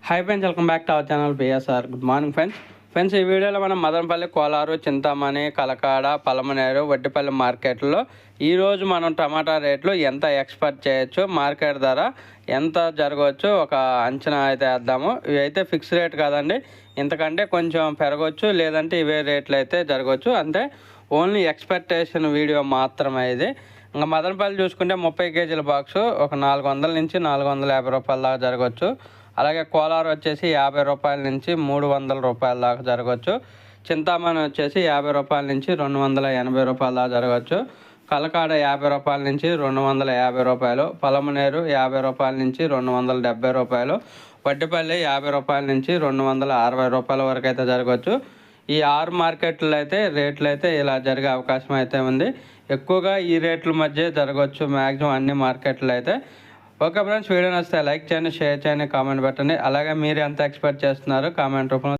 Hi friends, welcome back to our channel BSR. Good morning friends. ఈ వీడియోలో మనం మదనపల్లి, కోలారు, చింతామణి, కలకాడ, పలమనేరు, వడ్డిపల్లి మార్కెట్లో ఈరోజు మనం టమాటా రేట్లు ఎంత ఎక్స్పెక్ట్ చేయొచ్చు, మార్కెట్ ధర ఎంత జరగవచ్చు ఒక అంచనా అయితే వేద్దాము. ఇవి అయితే ఫిక్స్ రేట్ కాదండి, ఇంతకంటే కొంచెం పెరగవచ్చు, లేదంటే ఇవే రేట్లు అయితే జరగవచ్చు. అంటే ఓన్లీ ఎక్స్పెక్టేషన్ వీడియో మాత్రమే ఇది. ఇంకా మదనపల్లి చూసుకుంటే 30 కేజీల బాక్సు ఒక 400 నుంచి 450 రూపాయల దాకా జరగవచ్చు. అలాగే కోలారు వచ్చేసి 50 రూపాయల నుంచి 300 రూపాయల దాకా జరగవచ్చు. చింతామణి వచ్చేసి 50 రూపాయల నుంచి 280 రూపాయల దాకా జరగవచ్చు. కలకాడ 50 రూపాయల నుంచి 250 రూపాయలు, పలమనేరు 50 రూపాయల నుంచి 270 రూపాయలు, వడ్డిపల్లి 50 రూపాయల నుంచి 260 రూపాయల వరకు అయితే జరగవచ్చు. ఈ 6 మార్కెట్లు అయితే రేట్లు అయితే ఇలా జరిగే అవకాశం అయితే ఉంది. ఎక్కువగా ఈ రేట్ల మధ్య జరగవచ్చు మ్యాక్సిమం అన్ని మార్కెట్లు అయితే. ఓకే ఫ్రెండ్స్, వీడియో నచ్చితే లైక్ చేయండి, షేర్ చేయండి, కామెంట్ పెట్టండి. అలాగే మీరు ఎంత ఎక్స్పెక్ట్ చేస్తున్నారు కామెంట్ రూపంలో